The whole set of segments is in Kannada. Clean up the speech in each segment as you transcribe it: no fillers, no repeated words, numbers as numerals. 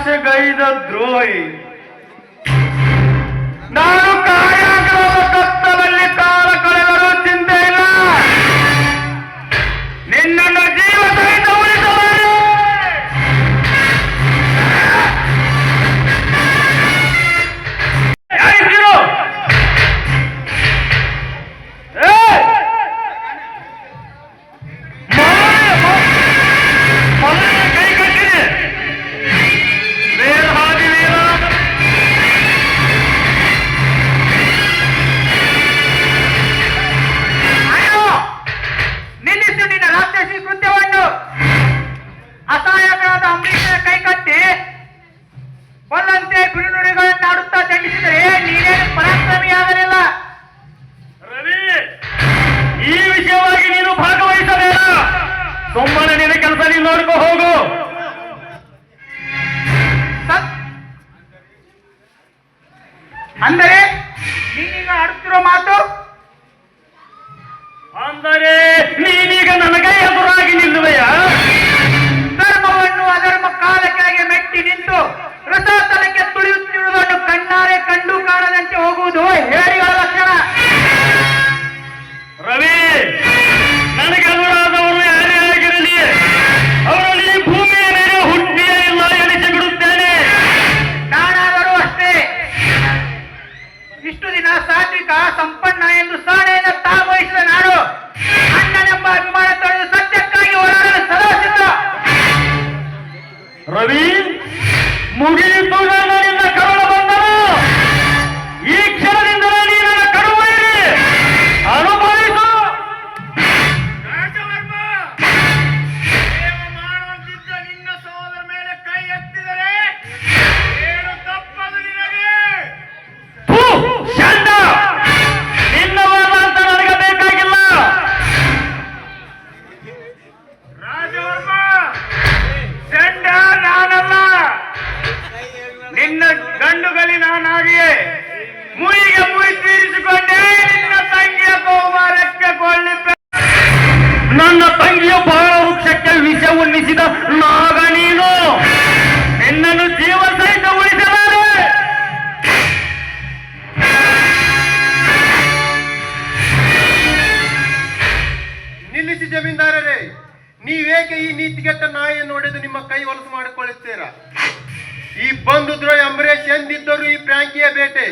ಆಶೆಗೈದ ದ್ರೋಹಿ. ನಾನು ಕಾಯಾಗ್ರಹದ ಕತ್ತಲಲ್ಲಿ ಕಾಲ ಕಳೆದರೂ ಚಿಂತೆ ಇಲ್ಲ. ನಿನ್ನನ್ನು ಜೀವ ಸಹಿತ ಉಳಿಸಬಾರದು. ಅಸಹಾಯಕರಾದ ಅಂಬರೀಷನ ಕೈಕಟ್ಟಿ ಕೊಲ್ಲಂತೆ ಬಿರುನುಡಿಗಳನ್ನಾಡುತ್ತಾ ದಂಡಿಸಿದರೆ ನೀನೇನು ಪರಾಕ್ರಮಿಯಾಗಲಿಲ್ಲ. ರವಿ, ಈ ವಿಷಯವಾಗಿ ನೀನು ಭಾಗವಹಿಸಬೇಡ. ಸುಮ್ಮನೆ ನಿನ್ನ ಕೆಲಸ ನೀನು ನೋಡ್ಕೊ ಹೋಗು. ಅಂದರೆ ನೀನೀಗ ಆಡುತ್ತಿರೋ ಮಾತು ಅಂದರೆ ನೀನೀಗ ನನಗೆ ಎದುರಾಗಿ ನಿಲ್ಲುವೆಯಾ? ಧರ್ಮವನ್ನು ಅಧರ್ಮ ಕಾಲಕ್ಕೆ ಮೆಟ್ಟಿ ನಿಂತು ರಸಾತಲಕ್ಕೆ ತುಳಿಯುತ್ತಿರುವುದನ್ನು ಕಣ್ಣಾರೆ ಕಂಡು ಕಾಣದಂತೆ ಹೋಗುವುದು ಹೇರಿಗಳ ಲಕ್ಷಣ. ರವಿ, ನನಗೆ ಎದುರಾದವರು ಯಾರೇ ಆಗಿರಲಿ ಅವರಲ್ಲಿ ಈ ಭೂಮಿಯ ಮೇಲೆ ಹುಟ್ಟಿಯೇ ಇಲ್ಲ ಎನಿಸಿ ಬಿಡುತ್ತೇನೆ. ನಾನಾದರೂ ಅಷ್ಟೇ. ಇಷ್ಟು ದಿನ ಸಾತ್ವಿಕ ಸಂಪನ್ನ ಎಂದು ಸಾಣೆಯನ್ನು ತಾವಹಿಸಿದ ನಾನು ಅಣ್ಣನೆಂಬ ಅಭಿಮಾನ ತೊಳೆದು ಸತ್ಯಕ್ಕಾಗಿ ಹೋರಾಡಲು ಸದಾ ಸಿದ್ಧ. ರವಿ, ಮುಗಿಯಿತು ನಿನ್ನ ಕರುಣ ಬಂದನು. ಈ ಕ್ಷಣದಿಂದಲೇ ನೀನು ಕಡುವೈರಿ ಅನುಭವಿಸು. ಮಾಡುವಂತಿದ್ದ ನಿನ್ನ ಸಹೋದರ ಮೇಲೆ ಕೈ ಎತ್ತಿದರೆ ಏನು ತಪ್ಪದು ನಿನಗೆ? ನಿನ್ನ ವಾದ ಅಂತ ನನಗೆ ಬೇಕಾಗಿಲ್ಲ. ರಾಜವರ್ಮ, ಚಂಡ ನಾನಲ್ಲ. ನಿನ್ನ ಗಂಡುಗಲಿ ನಾನಾಗಿಯೇ ಮುಯಿಗೆ ಮುಯಿ ತೀರಿಸಿಕೊಂಡೇ ನಿನ್ನ ತಂಗಿಯ ಕೌಮಾರಕ್ಕೆ ಕೊಳ್ಳಿppe. ನನ್ನ ತಂಗಿಯ ಬಾಳ ವೃಕ್ಷಕ್ಕೆ ವಿಷ ಉಣ್ಣಿಸಿದ ನಾಗ ನೀನು. ನಿನ್ನನ್ನು ಜೀವ ಸಹಿತ ಉಳಿಸಲಾರೆ. ನಿಲ್ಲಿಸಿ ಜಮೀನ್ದಾರರೇ, ನೀವೇಕೆ ಈ ನೀತಿಗೆಟ್ಟ ನಾಯಿಯನ್ನು ಹೊಡೆದು ನಿಮ್ಮ ಕೈ ಹೊಲಸು ಮಾಡಿಕೊಳ್ಳುತ್ತೀರಾ? ಈ ಬಂಧು ದ್ರೋಹಿ ಅಂಬರೀಷ್ ಎಂದಿದ್ದರು ಈ ಪ್ರಾಂಕಿಯ ಬೇಟೆ.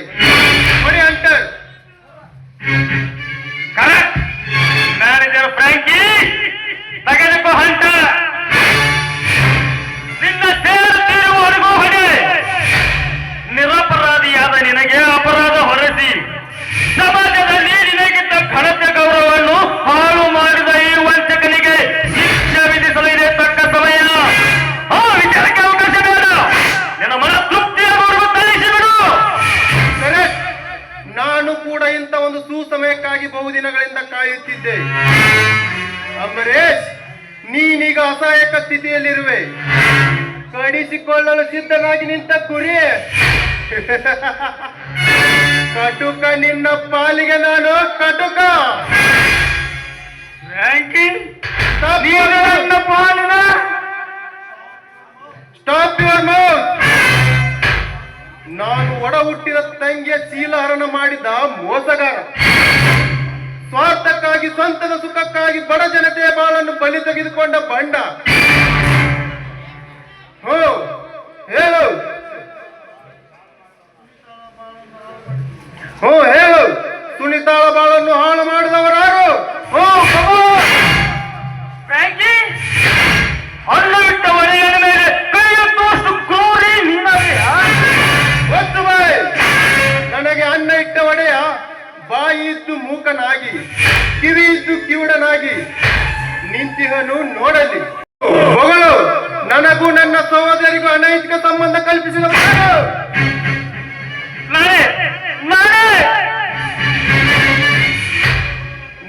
ಹೊಡೆ ಅಂಟರ್. ಕರೆಕ್ಟ್ ಮ್ಯಾನೇಜರ್ ಫ್ರಾಂಕಿ, ತೆಗೆದುಕೋ ಹಂಟರ್. ನಿನ್ನ ಸೇರು ತೀರುವವರೆಗೂ ಹೊಡೆ. ನಿರಪರಾಧಿಯಾದ ನಿನಗೆ ಅಪರಾಧ ಹೊರಸಿ ಸಮಾಜದಲ್ಲಿ ನಿನಗಿದ್ದ ಘನತೆ ಗೌರವವನ್ನು ಹಾಳು ಮಾಡಿದ ಈ ವಂಚಕನಿಗೆ ಶಿಕ್ಷೆ ವಿಧಿಸಲು ಇದೆ ತಕ್ಕ ಸಮಯ. ಆ ವಿಚಾರಕ್ಕೆ ಅವಕಾಶ ಬೇಡ. ನಿನ್ನ ಮನ ತೃಪ್ತಿಯಾಗುವವರೆಗೂ ತಳಿಸಿಬಿಡು. ನಾನು ಕೂಡ ಇಂಥ ಒಂದು ಸುಸಮಯಕ್ಕಾಗಿ ಬಹುದಿನಗಳಿಂದ ಕಾಯುತ್ತಿದ್ದೆ. ಅಂಬರೀಷ್, ನೀನೀಗ ಅಸಹಾಯಕ ಸ್ಥಿತಿಯಲ್ಲಿರುವೆ. ಕಡಿಸಿಕೊಳ್ಳಲು ಸಿದ್ಧನಾಗಿ ನಿಂತ ಕುರಿ ಕಟುಕ. ನಿನ್ನ ಪಾಲಿಗೆ ನಾನು ಕಟುಕ. ನನ್ನ ಪಾಲಿನ ಸ್ಟಾಪ್ ಯುವರ್ ಮೌತ್. ನಾನು ಒಡ ಹುಟ್ಟಿದ ತಂಗಿಯ ಚೀಲಹರಣ ಮಾಡಿದ ಮೋಸಗಾರ. ಸ್ವಾರ್ಥಕ್ಕಾಗಿ, ಸ್ವಂತದ ಸುಖಕ್ಕಾಗಿ ಬಡ ಜನತೆಯ ಬಾಳನ್ನು ಬಲಿ ತೆಗೆದುಕೊಂಡ ಬಂಡ. ಹೇಳು ಹೇಳು, ಸುನಿತಾಳ ಬಾಳನ್ನು ಹಾಳು ಮಾಡಿದವರಾರು? ಹಣ್ಣು ಬಿಟ್ಟ ಒಡೆಯ ಮೇಲೆ ಕೈಯತ್ತುವಷ್ಟು ಕ್ರೂರಿ ನೀನಾದೆಯಾ? ಒತ್ತು ಬಾಯ್. ನನಗೆ ಅನ್ನ ಇಟ್ಟ ಒಡೆಯ ಬಾಯಿ ಇದ್ದು ಮೂಕನಾಗಿ, ಕಿವಿ ಇದ್ದು ಕಿವುಡನಾಗಿ ನಿಂತಿಹನು ನೋಡಲಿ. ಮಗಳು, ನನಗೂ ನನ್ನ ಸಹೋದರಿಗೂ ಅನೈತಿಕ ಸಂಬಂಧ ಕಲ್ಪಿಸಿದವರು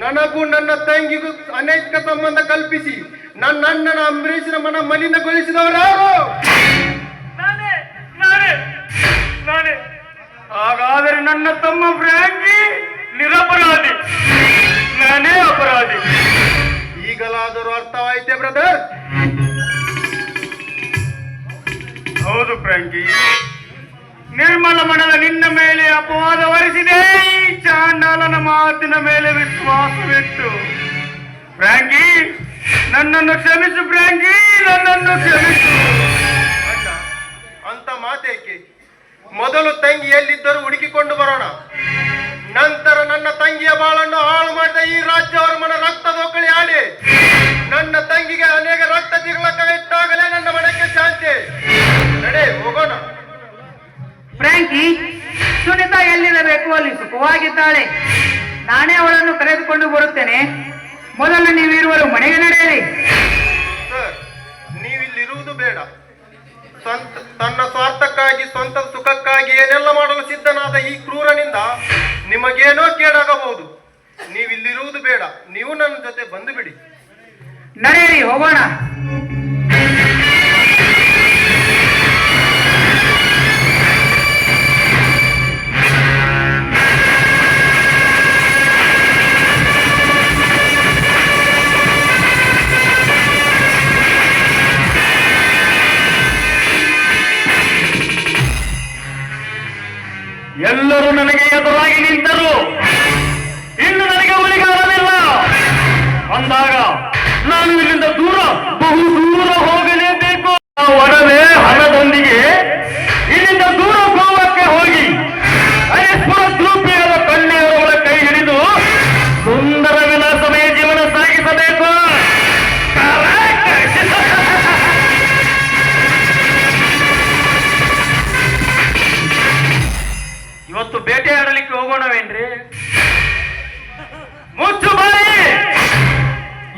ನನಗೂ ನನ್ನ ತಂಗಿಗೂ ಅನೈತಿಕ ಸಂಬಂಧ ಕಲ್ಪಿಸಿ ನನ್ನ ಅಣ್ಣನ ಅಂಬರೀಷನ ಮನ ಮಲಿನಗೊಳಿಸಿದವರು ಯಾರು? ಹಾಗಾದರೆ ನನ್ನ ತಮ್ಮ ಫ್ರಾಂಕಿ ನಿರಪರಾಧಿ, ನಾನೇ ಅಪರಾಧಿ. ಈಗಲಾದರೂ ಅರ್ಥವಾಯಿತೆ ಬ್ರದರ್? ಹೌದು ಫ್ರಾಂಕಿ, ನಿರ್ಮಲ ಮನದ ನಿನ್ನ ಮೇಲೆ ಅಪವಾದ ಹೊರಿಸಿದೆ. ಈ ಚಾಂಡಾಲನ ಮಾತಿನ ಮೇಲೆ ವಿಶ್ವಾಸವಿಟ್ಟು ಫ್ರಾಂಕಿ, ನನ್ನನ್ನು ಕ್ಷಮಿಸು ಫ್ರಾಂಕಿ, ನನ್ನನ್ನು ಕ್ಷಮಿಸು. ಅಣ್ಣ, ಅಂತ ಮಾತೇಕೆ? ಮೊದಲು ತಂಗಿ ಎಲ್ಲಿದ್ದರೂ ಹುಡುಕಿಕೊಂಡು ಬರೋಣ. ನಂತರ ನನ್ನ ತಂಗಿಯ ಬಾಳನ್ನು ಹಾಳು ಮಾಡಿದ ಈ ರಾಜ್ಯವರ್ಮನ ರಕ್ತದೋಕಳಿ ಆಡಿ ನನ್ನ ತಂಗಿಗೆ ಅನೇಕ ರಕ್ತ ತಿರುಳಕ ಇಟ್ಟಾಗಲೇ ನನ್ನ ಮನಕ್ಕೆ ಶಾಂತಿ. ನಡೆ ಹೋಗೋಣ. ಫ್ರಾಂಕಿ, ಸುನಿತಾ ಎಲ್ಲಿರಬೇಕು ಅಲ್ಲಿ ಸುಖವಾಗಿದ್ದಾಳೆ. ನಾನೇ ಅವಳನ್ನು ಕರೆದುಕೊಂಡು ಬರುತ್ತೇನೆ. ಮೊದಲು ನೀವಿರುವರು ಮನೆಗೆ ನಡೆಯಿರಿ. ಸರ್, ನೀವಿಲ್ಲಿರುವುದು ಬೇಡ. ತನ್ನ ಸ್ವಾರ್ಥಕ್ಕಾಗಿ, ಸ್ವಂತ ಸುಖಕ್ಕಾಗಿ ಏನೆಲ್ಲ ಮಾಡಲು ಸಿದ್ಧನಾದ ಈ ಕ್ರೂರನಿಂದ ನಿಮಗೇನೋ ಕೇಡಾಗಬಹುದು. ನೀವಿಲ್ಲಿರುವುದು ಬೇಡ. ನೀವು ನನ್ನ ಜೊತೆ ಬಂದು ಬಿಡಿ. ನಡೆಯಿರಿ, ಹೋಗೋಣ. ಎಲ್ಲರೂ ನನಗೆ ಎದುರಾಗಿ ನಿಂತರು, ಇನ್ನು ನನಗೆ ಉಳಿಗಾರವಿಲ್ಲ ಅಂದಾಗ ನಾನು ಇಲ್ಲಿಂದ ದೂರ, ಬಹು ದೂರ ಹೋಗಲೇಬೇಕು. ಒಡವೆ ಹಣದೊಂದಿಗೆ ಇಲ್ಲಿಂದ ದೂರ ಗೋವಾಕ್ಕೆ ಹೋಗಿ ಹರಿಸ್ಪುರ ದ್ರೂಪಿಯಾದ ಕನ್ಯೆಯವರ ಕೈ ಹಿಡಿದು ಸುಂದರ ವಿಲಾಸಮಯ ಜೀವನ ಸಾಗಿಸಬೇಕು. ಇವತ್ತು ಬೇಟೆಯಾಡಲಿಕ್ಕೆ ಹೋಗೋಣವೇನ್ರಿ? ಮುಚ್ಚು ಬಾಯಿ.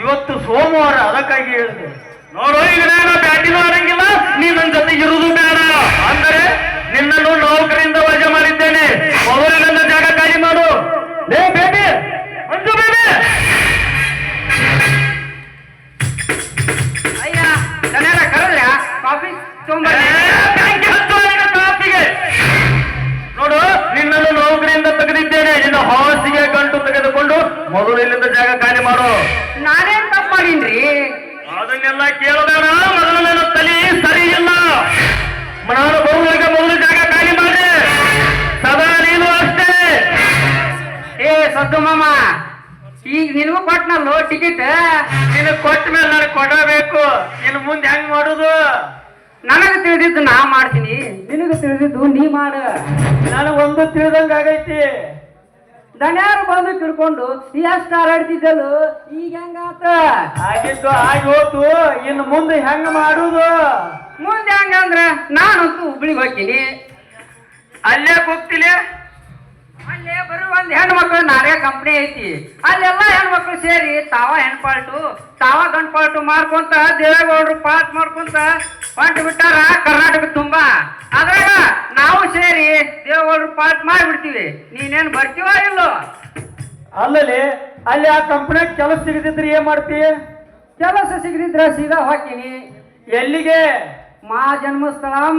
ಇವತ್ತು ಸೋಮವಾರ, ಅದಕ್ಕಾಗಿ ಹೇಳಿದೆ. ನೋಡು, ಈಗ ನಾನು ಬ್ಯಾಟಿನೂ ಆಡಂಗಿಲ್ಲ, ನೀ ನನ್ನ ಜೊತೆ ಇರುವುದು ಬೇಡ. ಅಂದರೆ ನಿನ್ನನ್ನು ನೌಕರಿಯಿಂದ ವಜಾ ಮಾಡಿದ್ದೇನೆ. ಮೊದಲು ನನ್ನ ಜಾಗ ಖಾಲಿ ಮಾಡು. ಲೇ ಬೇಬಿ, ಮಂಜು ಬೇಬಿ. ಅಯ್ಯ, ನನಗೆಲ್ಲ ಕರೆದ್ರ ಕಾಫಿ ತೊಗೊಂಬರ್ರಿ. ಕಾಪಿಗೆ ನೋಡು, ನಿನ್ನನ್ನು ನೌಕರಿಯಿಂದ ತೆಗೆದಿದ್ದೇನೆ. ನಿನ್ನ ಹಾಸಿಗೆ ಗಂಟು ತೆಗೆದುಕೊಂಡು ಮೊದಲು ಇಲ್ಲಿಂದ ಜಾಗ ಖಾಲಿ ಮಾಡು. ನಾನೇನ್ ತಪ್ಪು ಮಾಡೀನ್ರಿ? ಅದನ್ನೆಲ್ಲ ಕೇಳಬೇಡ. ಮೊದಲು ನನ್ನ ತಲೆ ಸರಿ ಇಲ್ಲ. ನಾನು ಬರುವಾಗ ಮೊದಲು ಜಾಗ ಖಾಲಿ ಮಾಡಿ. ಸದಾ ನೀನು ಅಷ್ಟೇ. ಏ ಸದ್ದು ಮಾಮ, ಈಗ ನಿನಗೂ ಕೊಟ್ನಲ್ಲೋ ಟಿಕೆಟ್. ನಿನಗೆ ಕೊಟ್ಟ ಮೇಲೆ ನನಗೆ ಕೊಡಬೇಕು. ಇನ್ನು ಮುಂದೆ ಹೆಂಗ್ ಮಾಡುದು? ನನಗೆ ತಿಳಿದಿದ್ದು ನಾ ಮಾಡ್ತೀನಿ, ನಿನಗೆ ತಿಳಿದಿದ್ದು ನೀ ಮಾಡ. ನನಗೊಂದು ತಿಳಿದಂಗಾಗೈತಿ. ದಣ್ಯಾರು ಬಂದು ತಿಳ್ಕೊಂಡು ಎಷ್ಟು ಹಾರಾಡ್ತಿದ್ದಲು, ಈಗ ಹೆಂಗಾತ? ಆಗಿದ್ದು ಆಗಿ ಹೋತು. ಇನ್ನು ಮುಂದೆ ಹೆಂಗ ಮಾಡುದು? ಮುಂದೆ ಹೆಂಗಂದ್ರ ನಾನಂತೂ ಹುಬ್ಳಿಗೆ ಹೋಗ್ತೀನಿ. ಅಲ್ಲೇ ಹೋಗ್ತಿಲ್ಲ. ಅಲ್ಲೇ ಬರೋ ಒಂದ್ ಹೆಣ್ಮಕ್ಳು ನಾರೇ ಕಂಪ್ನಿ ಐತಿ. ಅಲ್ಲೆಲ್ಲ ಹೆಣ್ಮಕ್ಳು ಸೇರಿ ತಾವ ಹೆಣ್ಪಾಲ್ಟು, ತಾವ ಗಂಡ್ಪಾಲ್ಟು ಮಾಡ್ಕೊಂತ ದೇವೇಗೌಡರು ಪಾಸ್ ಮಾಡ್ಕೊಂತ ಹೊಂಟು ಬಿಟ್ಟಾರ ಕರ್ನಾಟಕ ತುಂಬಾ. ಅದ್ರಾಗ ನಾವು ಸೇರಿ ದೇವೇಗೌಡರು ಪಾಸ್ ಮಾಡಿಬಿಡ್ತೀವಿ. ನೀನೇನ್ ಬರ್ತೀವ ಇಲ್ಲೋ? ಅಲ್ಲಲ್ಲಿ ಅಲ್ಲಿ ಆ ಕಂಪನಿ ಕೆಲಸ ಸಿಗದಿದ್ರೆ ಏನ್ ಮಾಡ್ತೀವಿ? ಕೆಲಸ ಸಿಗದಿದ್ರೆ ಸೀದಾ ಹೋಗ್ತೀನಿ. ಎಲ್ಲಿಗೆ? ಮಾ ಜನ್ಮಸ್ಥಳಂ